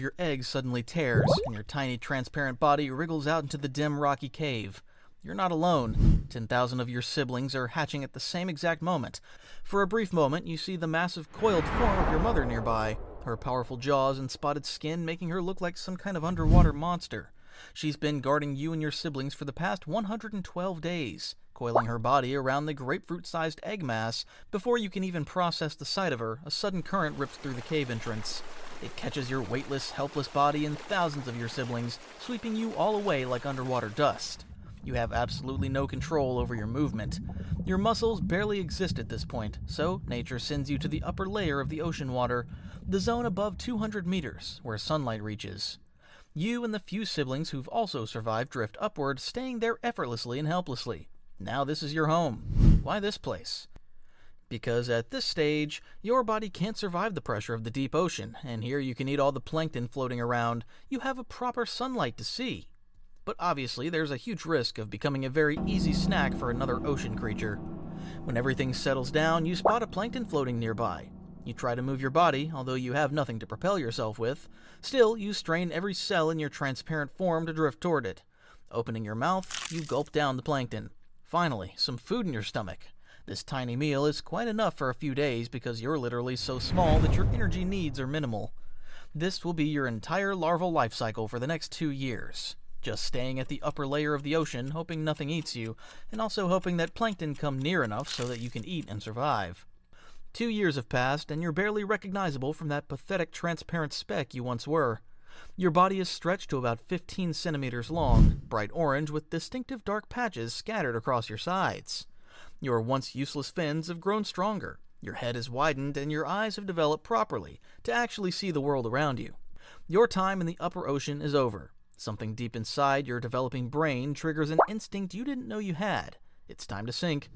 Your egg suddenly tears, and your tiny transparent body wriggles out into the dim rocky cave. You're not alone. 10,000 of your siblings are hatching at the same exact moment. For a brief moment, you see the massive coiled form of your mother nearby, her powerful jaws and spotted skin making her look like some kind of underwater monster. She's been guarding you and your siblings for the past 112 days, coiling her body around the grapefruit-sized egg mass. Before you can even process the sight of her, a sudden current rips through the cave entrance. It catches your weightless, helpless body and thousands of your siblings, sweeping you all away like underwater dust. You have absolutely no control over your movement. Your muscles barely exist at this point, so nature sends you to the upper layer of the ocean water, the zone above 200 meters, where sunlight reaches. You and the few siblings who've also survived drift upward, staying there effortlessly and helplessly. Now this is your home. Why this place? Because at this stage, your body can't survive the pressure of the deep ocean, and here you can eat all the plankton floating around. You have a proper sunlight to see. But obviously, there's a huge risk of becoming a very easy snack for another ocean creature. When everything settles down, you spot a plankton floating nearby. You try to move your body, although you have nothing to propel yourself with. Still, you strain every cell in your transparent form to drift toward it. Opening your mouth, you gulp down the plankton. Finally, some food in your stomach. This tiny meal is quite enough for a few days because you're literally so small that your energy needs are minimal. This will be your entire larval life cycle for the next 2 years. Just staying at the upper layer of the ocean, hoping nothing eats you, and also hoping that plankton come near enough so that you can eat and survive. 2 years have passed, and you're barely recognizable from that pathetic transparent speck you once were. Your body is stretched to about 15 centimeters long, bright orange with distinctive dark patches scattered across your sides. Your once useless fins have grown stronger, your head is widened, and your eyes have developed properly to actually see the world around you. Your time in the upper ocean is over. Something deep inside your developing brain triggers an instinct you didn't know you had. It's time to sink.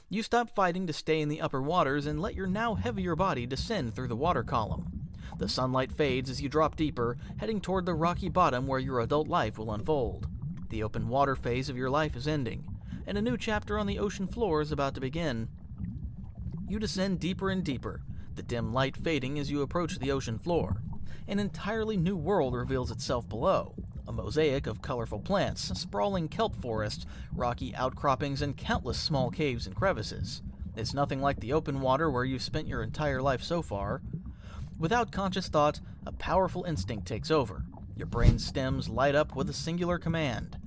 You stop fighting to stay in the upper waters and let your now heavier body descend through the water column. The sunlight fades as you drop deeper, heading toward the rocky bottom where your adult life will unfold. The open water phase of your life is ending, and a new chapter on the ocean floor is about to begin. You descend deeper and deeper, the dim light fading as you approach the ocean floor. An entirely new world reveals itself below. A mosaic of colorful plants, sprawling kelp forests, rocky outcroppings, and countless small caves and crevices. It's nothing like the open water where you've spent your entire life so far. Without conscious thought, a powerful instinct takes over. Your brain stems light up with a singular command.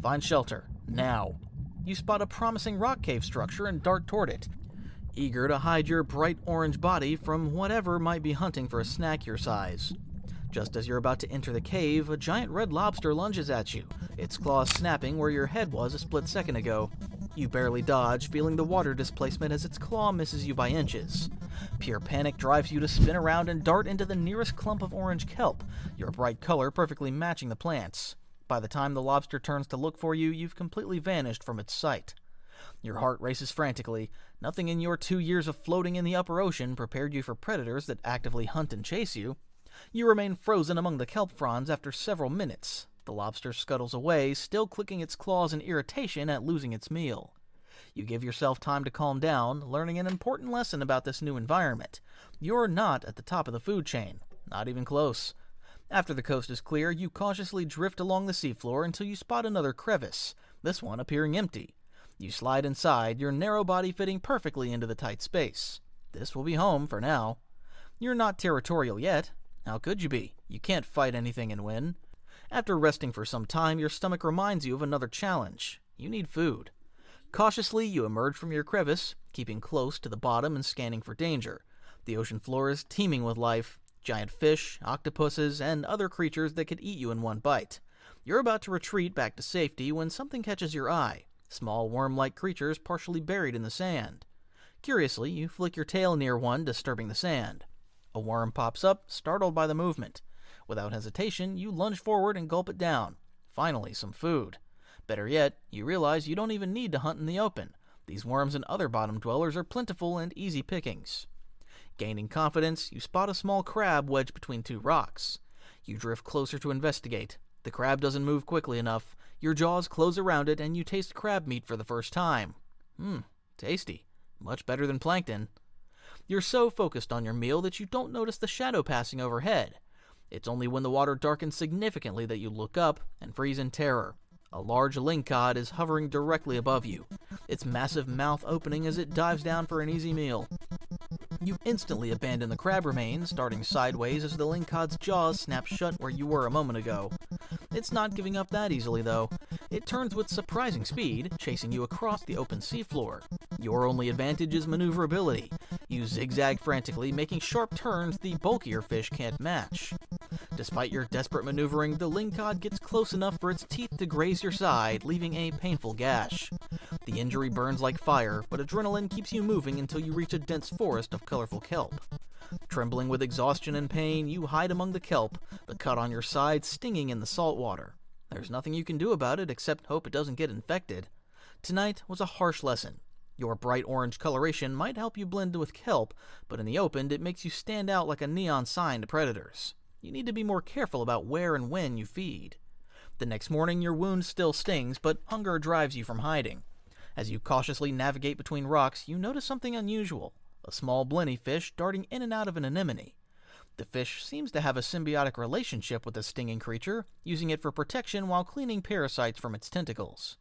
Find shelter, now. You spot a promising rock cave structure and dart toward it, eager to hide your bright orange body from whatever might be hunting for a snack your size. Just as you're about to enter the cave, a giant red lobster lunges at you, its claws snapping where your head was a split second ago. You barely dodge, feeling the water displacement as its claw misses you by inches. Pure panic drives you to spin around and dart into the nearest clump of orange kelp, your bright color perfectly matching the plants. By the time the lobster turns to look for you, you've completely vanished from its sight. Your heart races frantically. Nothing in your 2 years of floating in the upper ocean prepared you for predators that actively hunt and chase you. You remain frozen among the kelp fronds after several minutes. The lobster scuttles away, still clicking its claws in irritation at losing its meal. You give yourself time to calm down, learning an important lesson about this new environment. You're not at the top of the food chain, not even close. After the coast is clear, you cautiously drift along the seafloor until you spot another crevice, this one appearing empty. You slide inside, your narrow body fitting perfectly into the tight space. This will be home for now. You're not territorial yet. How could you be? You can't fight anything and win. After resting for some time, your stomach reminds you of another challenge. You need food. Cautiously, you emerge from your crevice, keeping close to the bottom and scanning for danger. The ocean floor is teeming with life. Giant fish, octopuses, and other creatures that could eat you in one bite. You're about to retreat back to safety when something catches your eye. Small worm-like creatures partially buried in the sand. Curiously, you flick your tail near one, disturbing the sand. A worm pops up, startled by the movement. Without hesitation, you lunge forward and gulp it down. Finally, some food. Better yet, you realize you don't even need to hunt in the open. These worms and other bottom dwellers are plentiful and easy pickings. Gaining confidence, you spot a small crab wedged between two rocks. You drift closer to investigate. The crab doesn't move quickly enough. Your jaws close around it and you taste crab meat for the first time. Tasty. Much better than plankton. You're so focused on your meal that you don't notice the shadow passing overhead. It's only when the water darkens significantly that you look up and freeze in terror. A large lingcod is hovering directly above you, its massive mouth opening as it dives down for an easy meal. You instantly abandon the crab remains, darting sideways as the lingcod's jaws snap shut where you were a moment ago. It's not giving up that easily, though. It turns with surprising speed, chasing you across the open seafloor. Your only advantage is maneuverability. You zigzag frantically, making sharp turns the bulkier fish can't match. Despite your desperate maneuvering, the lingcod gets close enough for its teeth to graze your side, leaving a painful gash. The injury burns like fire, but adrenaline keeps you moving until you reach a dense forest of colorful kelp. Trembling with exhaustion and pain, you hide among the kelp, the cut on your side stinging in the salt water. There's nothing you can do about it except hope it doesn't get infected. Tonight was a harsh lesson. Your bright orange coloration might help you blend with kelp, but in the open it makes you stand out like a neon sign to predators. You need to be more careful about where and when you feed. The next morning your wound still stings, but hunger drives you from hiding. As you cautiously navigate between rocks, you notice something unusual. A small blenny fish darting in and out of an anemone. The fish seems to have a symbiotic relationship with the stinging creature, using it for protection while cleaning parasites from its tentacles.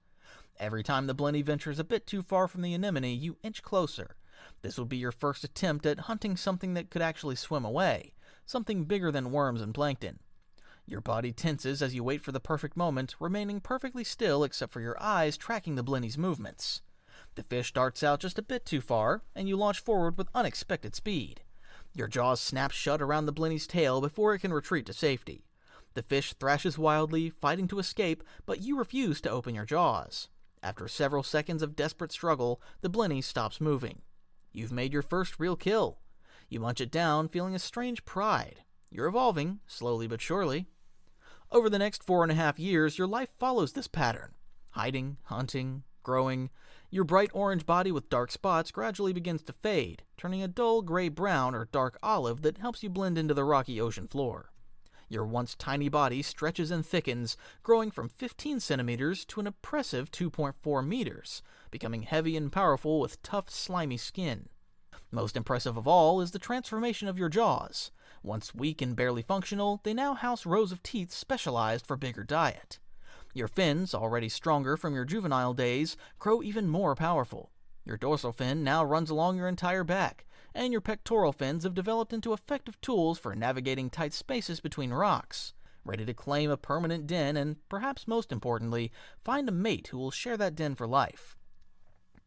Every time the blenny ventures a bit too far from the anemone, you inch closer. This would be your first attempt at hunting something that could actually swim away, something bigger than worms and plankton. Your body tenses as you wait for the perfect moment, remaining perfectly still except for your eyes tracking the blenny's movements. The fish darts out just a bit too far, and you launch forward with unexpected speed. Your jaws snap shut around the blenny's tail before it can retreat to safety. The fish thrashes wildly, fighting to escape, but you refuse to open your jaws. After several seconds of desperate struggle, the blenny stops moving. You've made your first real kill. You munch it down, feeling a strange pride. You're evolving, slowly but surely. Over the next 4.5 years, your life follows this pattern. Hiding, hunting, growing. Your bright orange body with dark spots gradually begins to fade, turning a dull gray-brown or dark olive that helps you blend into the rocky ocean floor. Your once tiny body stretches and thickens, growing from 15 centimeters to an impressive 2.4 meters, becoming heavy and powerful with tough, slimy skin. Most impressive of all is the transformation of your jaws. Once weak and barely functional, they now house rows of teeth specialized for bigger diet. Your fins, already stronger from your juvenile days, grow even more powerful. Your dorsal fin now runs along your entire back, and your pectoral fins have developed into effective tools for navigating tight spaces between rocks, ready to claim a permanent den and, perhaps most importantly, find a mate who will share that den for life.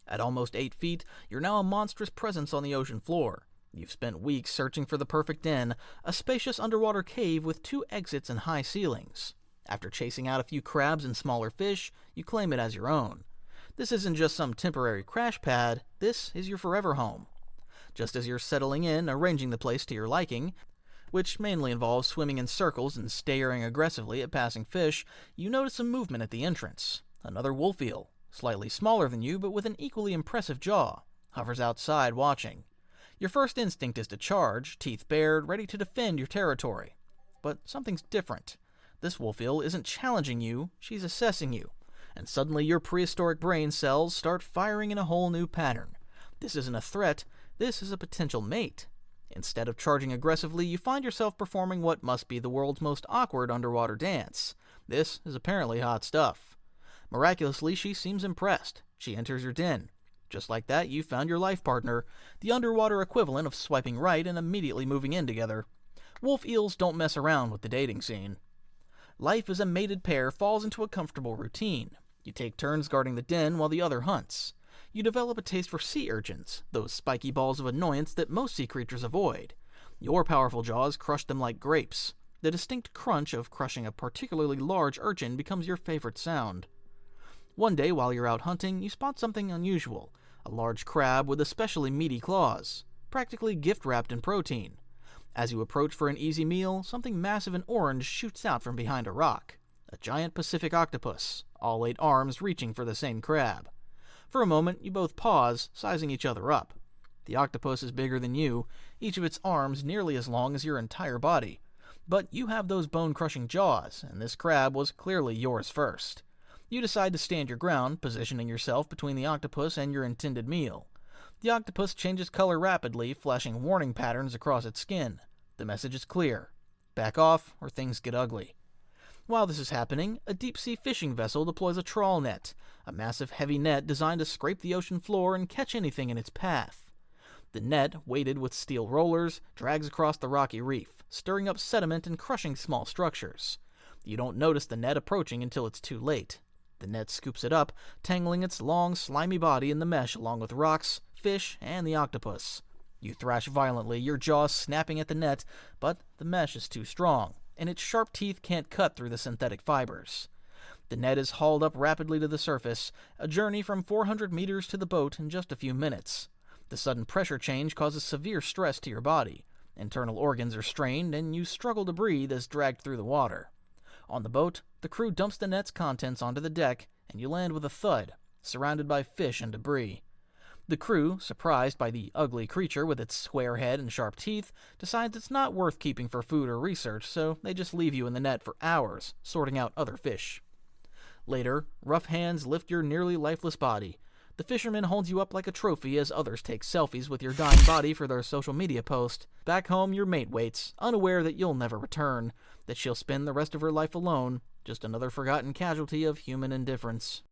At almost 8 feet, you're now a monstrous presence on the ocean floor. You've spent weeks searching for the perfect den, a spacious underwater cave with 2 exits and high ceilings. After chasing out a few crabs and smaller fish, you claim it as your own. This isn't just some temporary crash pad, this is your forever home. Just as you're settling in, arranging the place to your liking, which mainly involves swimming in circles and staring aggressively at passing fish, you notice some movement at the entrance. Another wolf eel, slightly smaller than you but with an equally impressive jaw, hovers outside watching. Your first instinct is to charge, teeth bared, ready to defend your territory. But something's different. This wolf eel isn't challenging you, she's assessing you. And suddenly your prehistoric brain cells start firing in a whole new pattern. This isn't a threat, this is a potential mate. Instead of charging aggressively, you find yourself performing what must be the world's most awkward underwater dance. This is apparently hot stuff. Miraculously, she seems impressed. She enters your den. Just like that, you found your life partner, the underwater equivalent of swiping right and immediately moving in together. Wolf eels don't mess around with the dating scene. Life as a mated pair falls into a comfortable routine. You take turns guarding the den while the other hunts. You develop a taste for sea urchins, those spiky balls of annoyance that most sea creatures avoid. Your powerful jaws crush them like grapes. The distinct crunch of crushing a particularly large urchin becomes your favorite sound. One day while you're out hunting, you spot something unusual, a large crab with especially meaty claws, practically gift-wrapped in protein. As you approach for an easy meal, something massive and orange shoots out from behind a rock. A giant Pacific octopus, all 8 arms reaching for the same crab. For a moment, you both pause, sizing each other up. The octopus is bigger than you, each of its arms nearly as long as your entire body. But you have those bone-crushing jaws, and this crab was clearly yours first. You decide to stand your ground, positioning yourself between the octopus and your intended meal. The octopus changes color rapidly, flashing warning patterns across its skin. The message is clear. Back off, or things get ugly. While this is happening, a deep-sea fishing vessel deploys a trawl net, a massive heavy net designed to scrape the ocean floor and catch anything in its path. The net, weighted with steel rollers, drags across the rocky reef, stirring up sediment and crushing small structures. You don't notice the net approaching until it's too late. The net scoops it up, tangling its long, slimy body in the mesh along with rocks, fish, and the octopus. You thrash violently, your jaws snapping at the net, but the mesh is too strong, and its sharp teeth can't cut through the synthetic fibers. The net is hauled up rapidly to the surface, a journey from 400 meters to the boat in just a few minutes. The sudden pressure change causes severe stress to your body. Internal organs are strained, and you struggle to breathe as dragged through the water. On the boat, the crew dumps the net's contents onto the deck, and you land with a thud, surrounded by fish and debris. The crew, surprised by the ugly creature with its square head and sharp teeth, decides it's not worth keeping for food or research, so they just leave you in the net for hours, sorting out other fish. Later, rough hands lift your nearly lifeless body. The fisherman holds you up like a trophy as others take selfies with your dying body for their social media post. Back home, your mate waits, unaware that you'll never return, that she'll spend the rest of her life alone, just another forgotten casualty of human indifference.